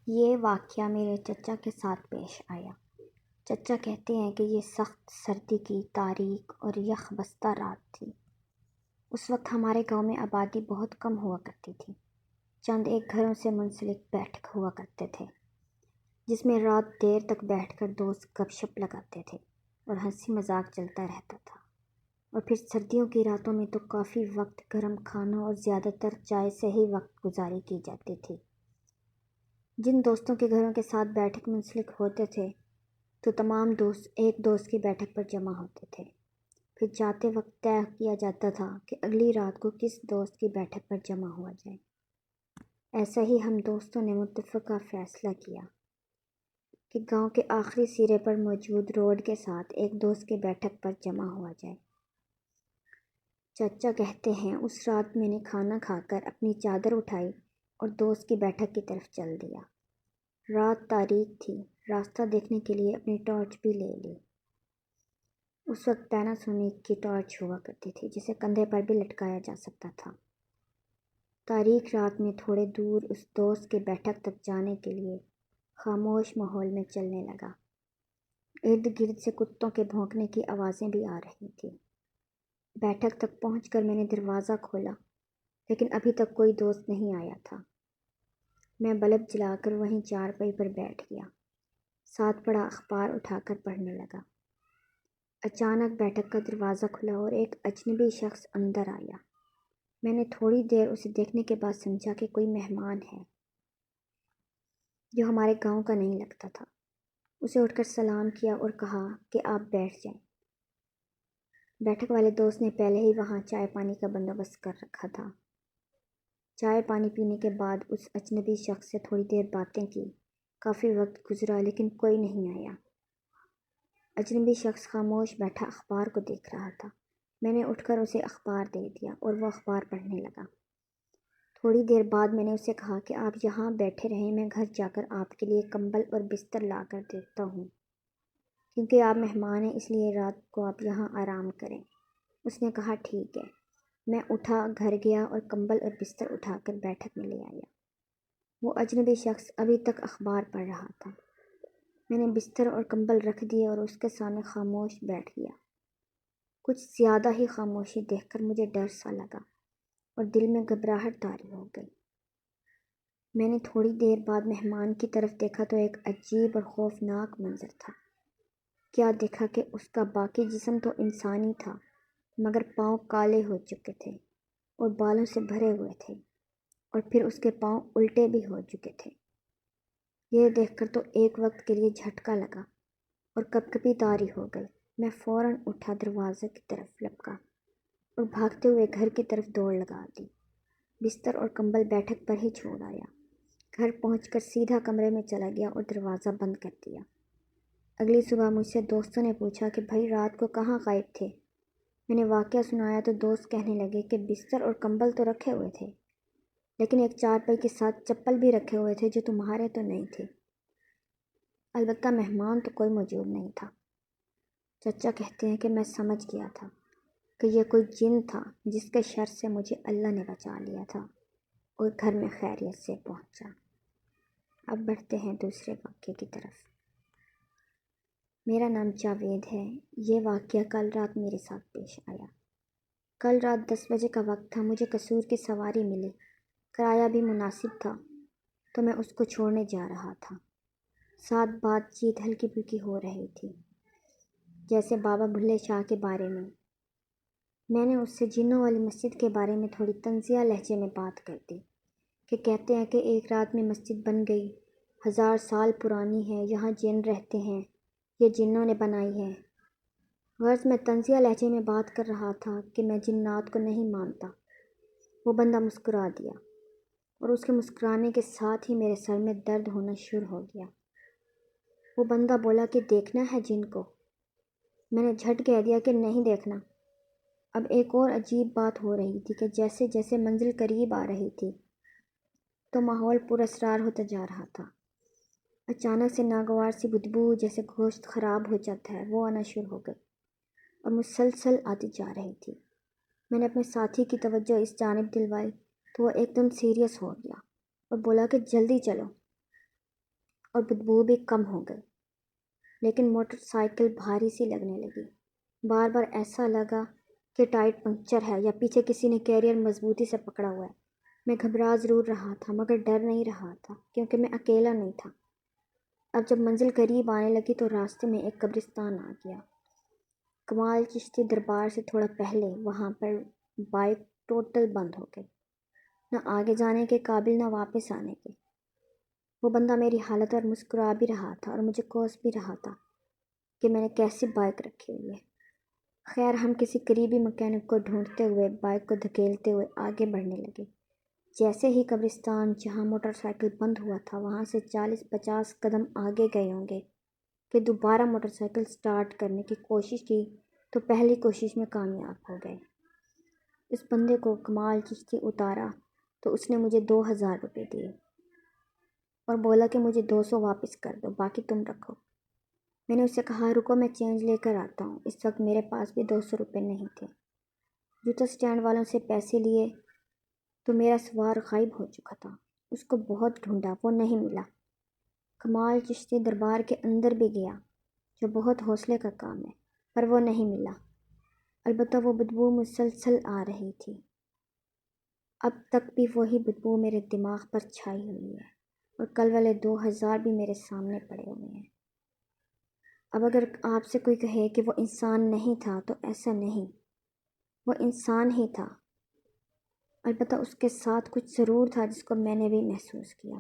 یہ واقعہ میرے چچا کے ساتھ پیش آیا۔ چچا کہتے ہیں کہ یہ سخت سردی کی تاریک اور یخ بستہ رات تھی۔ اس وقت ہمارے گاؤں میں آبادی بہت کم ہوا کرتی تھی۔ چند ایک گھروں سے منسلک بیٹھک ہوا کرتے تھے، جس میں رات دیر تک بیٹھ کر دوست گپ شپ لگاتے تھے اور ہنسی مذاق چلتا رہتا تھا۔ اور پھر سردیوں کی راتوں میں تو کافی وقت گرم کھانوں اور زیادہ تر چائے سے ہی وقت گزاری کی جاتی تھی۔ جن دوستوں کے گھروں کے ساتھ بیٹھک منسلک ہوتے تھے تو تمام دوست ایک دوست کی بیٹھک پر جمع ہوتے تھے۔ پھر جاتے وقت طے کیا جاتا تھا کہ اگلی رات کو کس دوست کی بیٹھک پر جمع ہوا جائے۔ ایسا ہی ہم دوستوں نے متفقہ فیصلہ کیا کہ گاؤں کے آخری سرے پر موجود روڈ کے ساتھ ایک دوست کی بیٹھک پر جمع ہوا جائے۔ چچا کہتے ہیں اس رات میں نے کھانا کھا کر اپنی چادر اٹھائی اور دوست کی بیٹھک کی طرف چل دیا۔ رات تاریک تھی، راستہ دیکھنے کے لیے اپنی ٹارچ بھی لے لی۔ اس وقت پیناسونک کی ٹارچ ہوا کرتی تھی جسے کندھے پر بھی لٹکایا جا سکتا تھا۔ تاریک رات میں تھوڑے دور اس دوست کے بیٹھک تک جانے کے لیے خاموش ماحول میں چلنے لگا۔ ارد گرد سے کتوں کے بھونکنے کی آوازیں بھی آ رہی تھیں۔ بیٹھک تک پہنچ کر میں نے دروازہ کھولا، لیکن ابھی تک کوئی دوست نہیں آیا تھا۔ میں بلب جلا کر وہیں چارپائی پر بیٹھ گیا، ساتھ پڑا اخبار اٹھا کر پڑھنے لگا۔ اچانک بیٹھک کا دروازہ کھلا اور ایک اجنبی شخص اندر آیا۔ میں نے تھوڑی دیر اسے دیکھنے کے بعد سمجھا کہ کوئی مہمان ہے جو ہمارے گاؤں کا نہیں لگتا تھا۔ اسے اٹھ کر سلام کیا اور کہا کہ آپ بیٹھ جائیں۔ بیٹھک والے دوست نے پہلے ہی وہاں چائے پانی کا بندوبست کر رکھا تھا۔ چائے پانی پینے کے بعد اس اجنبی شخص سے تھوڑی دیر باتیں کی۔ کافی وقت گزرا لیکن کوئی نہیں آیا۔ اجنبی شخص خاموش بیٹھا اخبار کو دیکھ رہا تھا۔ میں نے اٹھ کر اسے اخبار دے دیا اور وہ اخبار پڑھنے لگا۔ تھوڑی دیر بعد میں نے اسے کہا کہ آپ یہاں بیٹھے رہیں، میں گھر جا کر آپ کے لیے کمبل اور بستر لا کر دیتا ہوں، کیونکہ آپ مہمان ہیں، اس لیے رات کو آپ یہاں آرام کریں۔ اس نے کہا ٹھیک ہے۔ میں اٹھا، گھر گیا اور کمبل اور بستر اٹھا کر بیٹھک میں لے آیا۔ وہ اجنبی شخص ابھی تک اخبار پڑھ رہا تھا۔ میں نے بستر اور کمبل رکھ دیے اور اس کے سامنے خاموش بیٹھ گیا۔ کچھ زیادہ ہی خاموشی دیکھ کر مجھے ڈر سا لگا اور دل میں گھبراہٹ طاری ہو گئی۔ میں نے تھوڑی دیر بعد مہمان کی طرف دیکھا تو ایک عجیب اور خوفناک منظر تھا۔ کیا دیکھا کہ اس کا باقی جسم تو انسانی تھا، مگر پاؤں کالے ہو چکے تھے اور بالوں سے بھرے ہوئے تھے، اور پھر اس کے پاؤں الٹے بھی ہو چکے تھے۔ یہ دیکھ کر تو ایک وقت کے لیے جھٹکا لگا اور کپکپی طاری ہو گئی۔ میں فوراً اٹھا، دروازے کی طرف لپکا اور بھاگتے ہوئے گھر کی طرف دوڑ لگا دی۔ بستر اور کمبل بیٹھک پر ہی چھوڑ آیا۔ گھر پہنچ کر سیدھا کمرے میں چلا گیا اور دروازہ بند کر دیا۔ اگلی صبح مجھ سے دوستوں نے پوچھا کہ بھائی رات کو کہاں غائب تھے؟ میں نے واقعہ سنایا تو دوست کہنے لگے کہ بستر اور کمبل تو رکھے ہوئے تھے، لیکن ایک چارپائی کے ساتھ چپل بھی رکھے ہوئے تھے جو تمہارے تو نہیں تھے، البتہ مہمان تو کوئی موجود نہیں تھا۔ چچا کہتے ہیں کہ میں سمجھ گیا تھا کہ یہ کوئی جن تھا جس کے شر سے مجھے اللہ نے بچا لیا تھا اور گھر میں خیریت سے پہنچا۔ اب بڑھتے ہیں دوسرے واقعے کی طرف۔ میرا نام جاوید ہے۔ یہ واقعہ کل رات میرے ساتھ پیش آیا۔ کل رات 10 بجے کا وقت تھا۔ مجھے قصور کی سواری ملی، کرایہ بھی مناسب تھا، تو میں اس کو چھوڑنے جا رہا تھا۔ ساتھ بات چیت ہلکی پھلکی ہو رہی تھی، جیسے بابا بھلے شاہ کے بارے میں۔ میں نے اس سے جنوں والی مسجد کے بارے میں تھوڑی طنزیہ لہجے میں بات کر دی کہ کہتے ہیں کہ ایک رات میں مسجد بن گئی، 1000 سال پرانی ہے، یہاں جن رہتے ہیں، یہ جنوں نے بنائی ہے۔ غرض میں طنزیہ لہجے میں بات کر رہا تھا کہ میں جنات کو نہیں مانتا۔ وہ بندہ مسکرا دیا اور اس کے مسکرانے کے ساتھ ہی میرے سر میں درد ہونا شروع ہو گیا۔ وہ بندہ بولا کہ دیکھنا ہے جن کو؟ میں نے جھٹ کہہ دیا کہ نہیں دیکھنا۔ اب ایک اور عجیب بات ہو رہی تھی کہ جیسے جیسے منزل قریب آ رہی تھی تو ماحول پر اسرار ہوتا جا رہا تھا۔ اچانک سے ناگوار سی بدبو جیسے گوشت خراب ہو جاتا ہے وہ آنا شروع ہو گئی اور مسلسل آتی جا رہی تھی۔ میں نے اپنے ساتھی کی توجہ اس جانب دلوائی تو وہ ایک دم سیریس ہو گیا اور بولا کہ جلدی چلو۔ اور بدبو بھی کم ہو گئی، لیکن موٹر سائیکل بھاری سی لگنے لگی۔ بار بار ایسا لگا کہ ٹائر پنکچر ہے یا پیچھے کسی نے کیریئر مضبوطی سے پکڑا ہوا ہے۔ میں گھبرا ضرور رہا تھا مگر ڈر نہیں رہا تھا کیونکہ میں اکیلا نہیں تھا۔ اب جب منزل قریب آنے لگی تو راستے میں ایک قبرستان آ گیا۔ کمال چشتی دربار سے تھوڑا پہلے وہاں پر بائک ٹوٹل بند ہو گئی، نہ آگے جانے کے قابل نہ واپس آنے کے۔ وہ بندہ میری حالت پر مسکرا بھی رہا تھا اور مجھے کوس بھی رہا تھا کہ میں نے کیسی بائک رکھی ہوئی ہے۔ خیر ہم کسی قریبی مکینک کو ڈھونڈتے ہوئے بائک کو دھکیلتے ہوئے آگے بڑھنے لگے۔ جیسے ہی قبرستان جہاں موٹر سائیکل بند ہوا تھا وہاں سے 40-50 قدم آگے گئے ہوں گے کہ دوبارہ موٹر سائیکل سٹارٹ کرنے کی کوشش کی تو پہلی کوشش میں کامیاب ہو گئے۔ اس بندے کو کمال چشتی اتارا تو اس نے مجھے 2000 روپے دیے اور بولا کہ مجھے 200 واپس کر دو، باقی تم رکھو۔ میں نے اسے کہا رکو میں چینج لے کر آتا ہوں۔ اس وقت میرے پاس بھی 200 روپے نہیں تھے۔ جوتا سٹینڈ والوں سے پیسے لیے تو میرا سوار غائب ہو چکا تھا۔ اس کو بہت ڈھونڈا، وہ نہیں ملا۔ کمال چشتی دربار کے اندر بھی گیا جو بہت حوصلے کا کام ہے، پر وہ نہیں ملا۔ البتہ وہ بدبو مسلسل آ رہی تھی۔ اب تک بھی وہی بدبو میرے دماغ پر چھائی ہوئی ہے اور کل والے 2000 بھی میرے سامنے پڑے ہوئے ہیں۔ اب اگر آپ سے کوئی کہے کہ وہ انسان نہیں تھا تو ایسا نہیں، وہ انسان ہی تھا، البتہ اس کے ساتھ کچھ ضرور تھا جس کو میں نے بھی محسوس کیا۔